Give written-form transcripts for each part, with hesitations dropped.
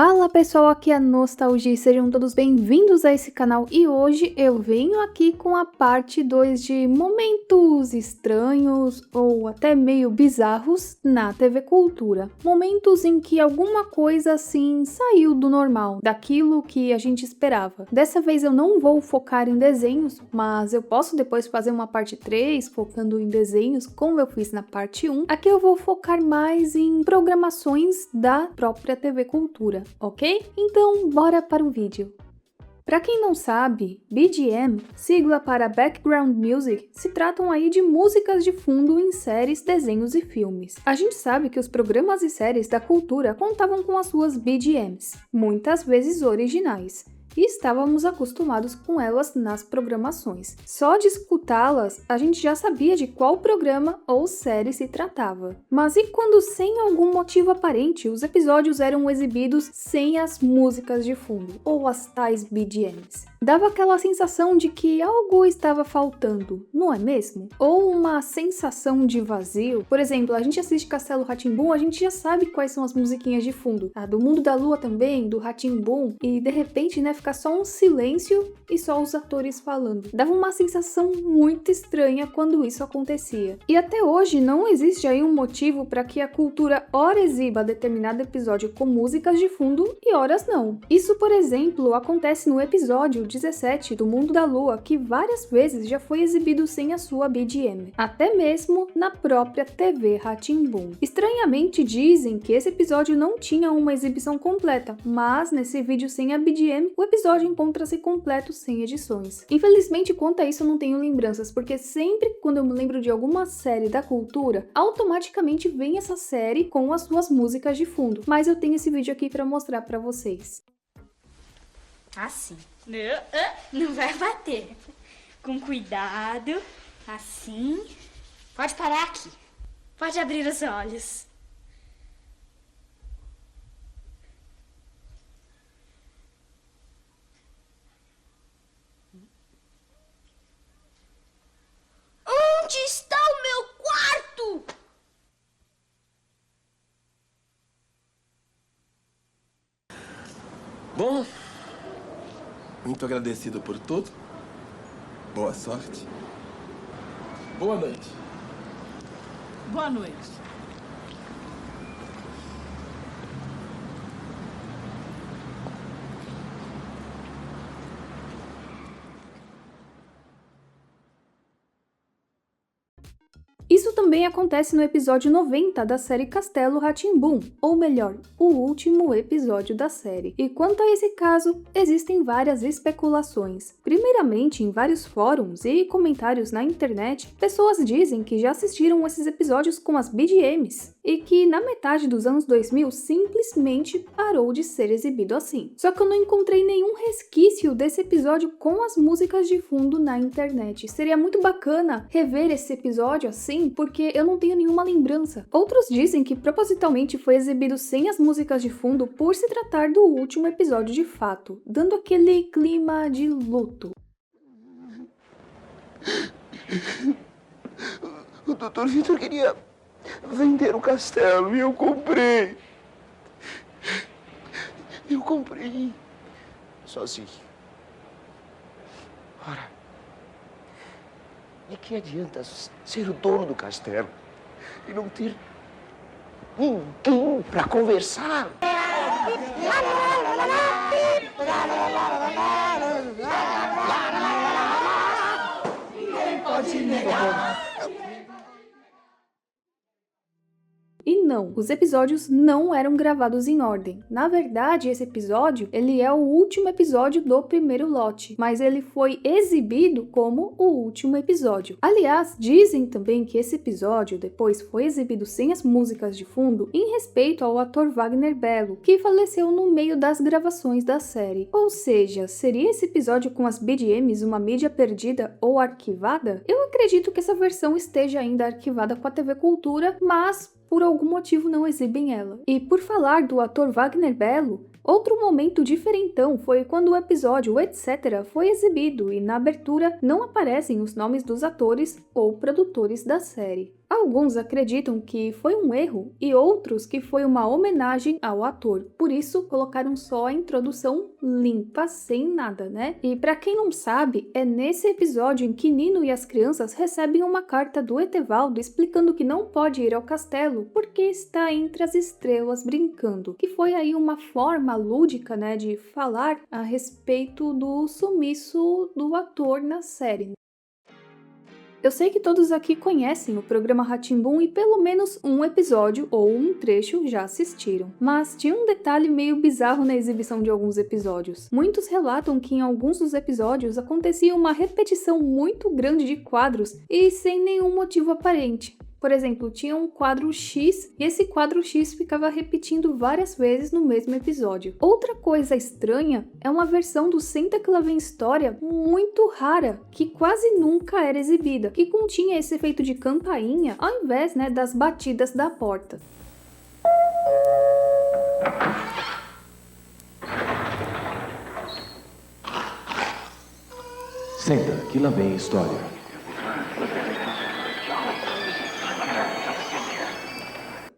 Fala pessoal, aqui é a Nostalgia, sejam todos bem-vindos a esse canal e hoje eu venho aqui com a parte 2 de momentos estranhos ou até meio bizarros na TV Cultura. Momentos em que alguma coisa assim saiu do normal, daquilo que a gente esperava. Dessa vez eu não vou focar em desenhos, mas eu posso depois fazer uma parte 3 focando em desenhos, como eu fiz na parte 1. Aqui eu vou focar mais em programações da própria TV Cultura. Ok? Então, bora para o vídeo. Para quem não sabe, BGM, sigla para Background Music, se tratam aí de músicas de fundo em séries, desenhos e filmes. A gente sabe que os programas e séries da cultura contavam com as suas BGMs, muitas vezes originais, e estávamos acostumados com elas nas programações. Só de escutá-las, a gente já sabia de qual programa ou série se tratava. Mas e quando, sem algum motivo aparente, os episódios eram exibidos sem as músicas de fundo, ou as tais BGMs? Dava aquela sensação de que algo estava faltando, não é mesmo? Ou uma sensação de vazio. Por exemplo, a gente assiste Castelo Rá-Tim-Bum, a gente já sabe quais são as musiquinhas de fundo. A do Mundo da Lua também, do Rá-Tim-Bum, e de repente, ficar só um silêncio e só os atores falando. Dava uma sensação muito estranha quando isso acontecia. E até hoje não existe aí um motivo para que a cultura ora exiba determinado episódio com músicas de fundo e horas não. Isso, por exemplo, acontece no episódio 17 do Mundo da Lua, que várias vezes já foi exibido sem a sua BGM, até mesmo na própria TV Rá-Tim-Bum. Estranhamente dizem que esse episódio não tinha uma exibição completa, mas nesse vídeo sem a BGM, o episódio encontra-se completo sem edições. Infelizmente, quanto a isso eu não tenho lembranças, porque sempre quando eu me lembro de alguma série da cultura, automaticamente vem essa série com as suas músicas de fundo. Mas eu tenho esse vídeo aqui para mostrar para vocês. Assim. Não vai bater. Com cuidado. Assim. Pode parar aqui. Pode abrir os olhos. Onde está o meu quarto? Bom, muito agradecido por tudo. Boa sorte. Boa noite. Boa noite. Isso também acontece no episódio 90 da série Castelo Rá-Tim-Bum, ou melhor, o último episódio da série. E quanto a esse caso, existem várias especulações. Primeiramente, em vários fóruns e comentários na internet, pessoas dizem que já assistiram esses episódios com as BGMs, e que na metade dos anos 2000 simplesmente parou de ser exibido assim. Só que eu não encontrei nenhum resquício desse episódio com as músicas de fundo na internet. Seria muito bacana rever esse episódio assim, porque eu não tenho nenhuma lembrança. Outros dizem que propositalmente foi exibido sem as músicas de fundo por se tratar do último episódio de fato, dando aquele clima de luto. O Dr. Vitor queria vender o castelo e eu comprei. Eu comprei. Sozinho. Ora, de que adianta ser o dono do castelo e não ter ninguém para conversar? Ninguém pode negar. E não, os episódios não eram gravados em ordem. Na verdade, esse episódio, ele é o último episódio do primeiro lote, mas ele foi exibido como o último episódio. Aliás, dizem também que esse episódio depois foi exibido sem as músicas de fundo em respeito ao ator Wagner Bello, que faleceu no meio das gravações da série. Ou seja, seria esse episódio com as BGMs uma mídia perdida ou arquivada? Eu acredito que essa versão esteja ainda arquivada com a TV Cultura, mas por algum motivo não exibem ela. E por falar do ator Wagner Bello, outro momento diferentão foi quando o episódio Etc. foi exibido e na abertura não aparecem os nomes dos atores ou produtores da série. Alguns acreditam que foi um erro e outros que foi uma homenagem ao ator. Por isso, colocaram só a introdução limpa, sem nada, né? E pra quem não sabe, é nesse episódio em que Nino e as crianças recebem uma carta do Etevaldo explicando que não pode ir ao castelo porque está entre as estrelas brincando. Que foi aí uma forma lúdica, né, de falar a respeito do sumiço do ator na série. Eu sei que todos aqui conhecem o programa Rá-Tim-Bum e pelo menos um episódio ou um trecho já assistiram. Mas tinha um detalhe meio bizarro na exibição de alguns episódios. Muitos relatam que em alguns dos episódios acontecia uma repetição muito grande de quadros e sem nenhum motivo aparente. Por exemplo, tinha um quadro X e esse quadro X ficava repetindo várias vezes no mesmo episódio. Outra coisa estranha é uma versão do Senta que Lá Vem História muito rara, que quase nunca era exibida, que continha esse efeito de campainha ao invés, né, das batidas da porta. Senta, que lá vem história.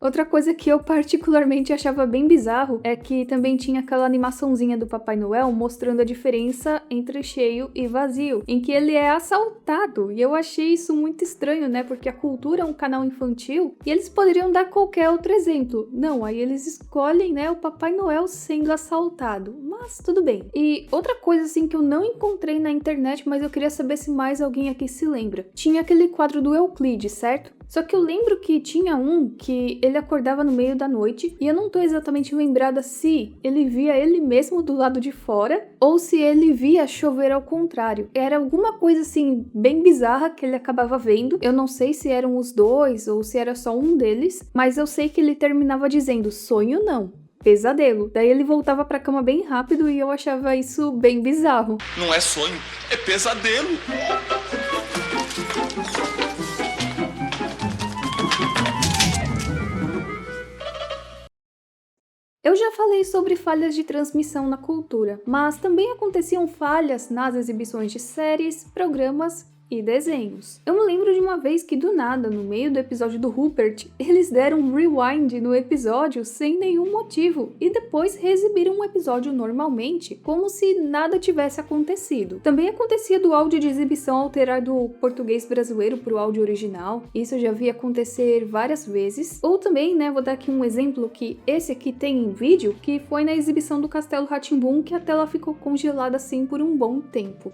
Outra coisa que eu particularmente achava bem bizarro é que também tinha aquela animaçãozinha do Papai Noel mostrando a diferença entre cheio e vazio, em que ele é assaltado, e eu achei isso muito estranho, né, porque a cultura é um canal infantil e eles poderiam dar qualquer outro exemplo. Não, aí eles escolhem, né, o Papai Noel sendo assaltado, mas tudo bem. E outra coisa assim que eu não encontrei na internet, mas eu queria saber se mais alguém aqui se lembra. Tinha aquele quadro do Euclides, certo? Só que eu lembro que tinha um que ele acordava no meio da noite e eu não tô exatamente lembrada se ele via ele mesmo do lado de fora ou se ele via chover ao contrário. Era alguma coisa assim bem bizarra que ele acabava vendo. Eu não sei se eram os dois ou se era só um deles, mas eu sei que ele terminava dizendo sonho não. Pesadelo. Daí ele voltava pra cama bem rápido e eu achava isso bem bizarro. Não é sonho, é pesadelo. Eu já falei sobre falhas de transmissão na cultura, mas também aconteciam falhas nas exibições de séries, programas e desenhos. Eu me lembro de uma vez que do nada, no meio do episódio do Rupert, eles deram um rewind no episódio sem nenhum motivo e depois reexibiram um episódio normalmente, como se nada tivesse acontecido. Também acontecia do áudio de exibição alterar do português brasileiro para o áudio original, isso eu já vi acontecer várias vezes. Ou também, né, vou dar aqui um exemplo que esse aqui tem em vídeo, que foi na exibição do Castelo Rá-Tim-Bum que a tela ficou congelada assim por um bom tempo.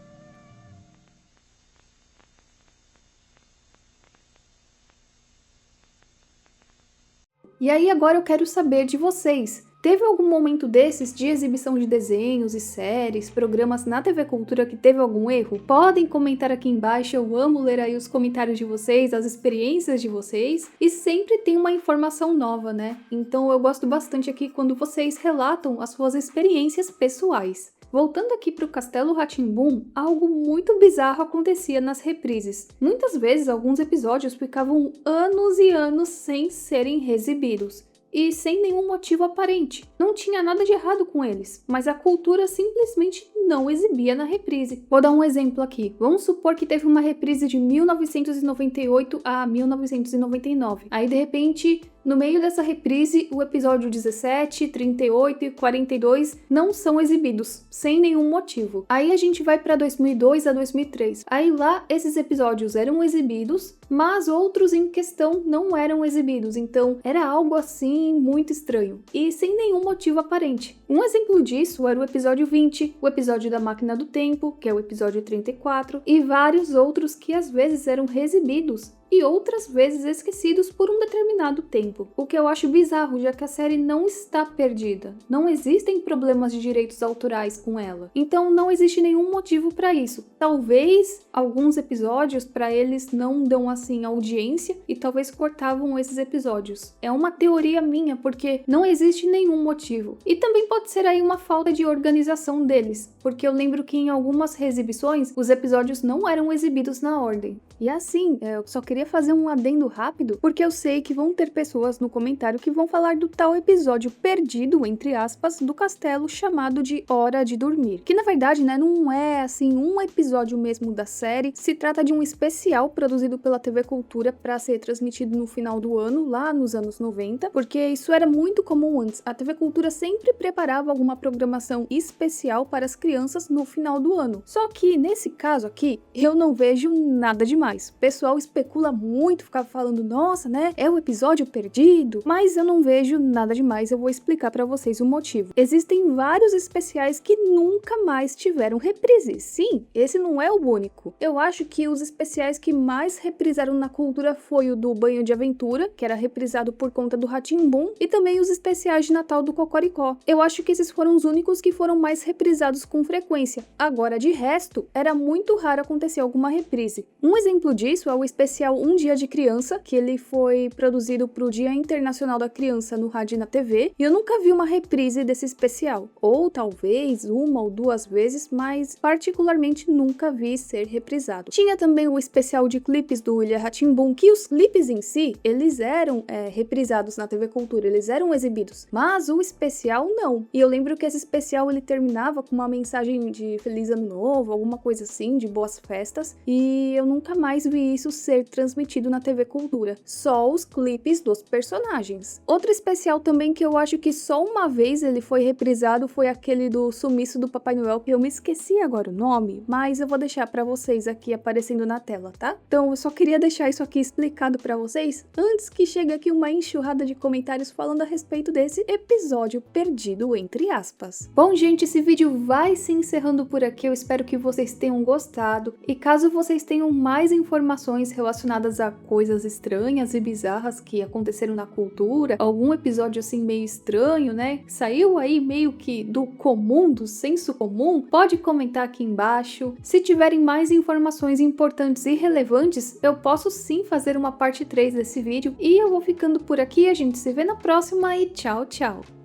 E aí agora eu quero saber de vocês. Teve algum momento desses de exibição de desenhos e séries, programas na TV Cultura que teve algum erro? Podem comentar aqui embaixo, eu amo ler aí os comentários de vocês, as experiências de vocês. E sempre tem uma informação nova, né? Então eu gosto bastante aqui quando vocês relatam as suas experiências pessoais. Voltando aqui para o Castelo Rá-Tim-Bum, algo muito bizarro acontecia nas reprises. Muitas vezes alguns episódios ficavam anos e anos sem serem reexibidos. E sem nenhum motivo aparente. Não tinha nada de errado com eles, mas a cultura simplesmente não exibia na reprise. Vou dar um exemplo aqui. Vamos supor que teve uma reprise de 1998 a 1999. Aí, de repente, no meio dessa reprise, o episódio 17, 38 e 42 não são exibidos, sem nenhum motivo. Aí a gente vai para 2002 a 2003. Aí lá, esses episódios eram exibidos, mas outros em questão não eram exibidos. Então, era algo assim muito estranho e sem nenhum motivo aparente. Um exemplo disso era o episódio 20, o episódio da Máquina do Tempo, que é o episódio 34, e vários outros que às vezes eram reexibidos e outras vezes esquecidos por um determinado tempo. O que eu acho bizarro, já que a série não está perdida. Não existem problemas de direitos autorais com ela. Então não existe nenhum motivo para isso. Talvez alguns episódios para eles não dão assim audiência e talvez cortavam esses episódios. É uma teoria minha, porque não existe nenhum motivo. E também pode ser aí uma falta de organização deles, porque eu lembro que em algumas reexibições os episódios não eram exibidos na ordem. E assim, eu só queria queria fazer um adendo rápido, porque eu sei que vão ter pessoas no comentário que vão falar do tal episódio perdido, entre aspas, do castelo chamado de Hora de Dormir. Que na verdade, né, não é assim um episódio mesmo da série, se trata de um especial produzido pela TV Cultura para ser transmitido no final do ano, lá nos anos 90, porque isso era muito comum antes. A TV Cultura sempre preparava alguma programação especial para as crianças no final do ano. Só que nesse caso aqui, eu não vejo nada demais. O pessoal especula muito, ficava falando, nossa, né, é o episódio perdido, mas eu não vejo nada demais, eu vou explicar para vocês o motivo. Existem vários especiais que nunca mais tiveram reprise. Sim, esse não é o único. Eu acho que os especiais que mais reprisaram na cultura foi o do Banho de Aventura, que era reprisado por conta do Rá-Tim-Bum, e também os especiais de Natal do Cocoricó. Eu acho que esses foram os únicos que foram mais reprisados com frequência. Agora, de resto, era muito raro acontecer alguma reprise. Um exemplo disso é o especial Um Dia de Criança, que ele foi produzido pro Dia Internacional da Criança no rádio e na TV, e eu nunca vi uma reprise desse especial. Ou talvez uma ou duas vezes, mas particularmente nunca vi ser reprisado. Tinha também o especial de clipes do Ilha Rá-Tim-Bum, que os clipes em si, eles eram reprisados na TV Cultura, eles eram exibidos, mas o especial não. E eu lembro que esse especial ele terminava com uma mensagem de Feliz Ano Novo, alguma coisa assim, de boas festas, e eu nunca mais vi isso ser transmitido na TV Cultura. Só os clipes dos personagens. Outro especial também que eu acho que só uma vez ele foi reprisado foi aquele do sumiço do Papai Noel, que eu me esqueci agora o nome, mas eu vou deixar pra vocês aqui aparecendo na tela, tá? Então eu só queria deixar isso aqui explicado pra vocês antes que chegue aqui uma enxurrada de comentários falando a respeito desse episódio perdido, entre aspas. Bom, gente, esse vídeo vai se encerrando por aqui. Eu espero que vocês tenham gostado, e caso vocês tenham mais informações relacionadas a coisas estranhas e bizarras que aconteceram na cultura, algum episódio assim meio estranho, né, saiu aí meio que do comum, do senso comum, pode comentar aqui embaixo. Se tiverem mais informações importantes e relevantes, eu posso sim fazer uma parte 3 desse vídeo, e eu vou ficando por aqui. A gente se vê na próxima e tchau, tchau!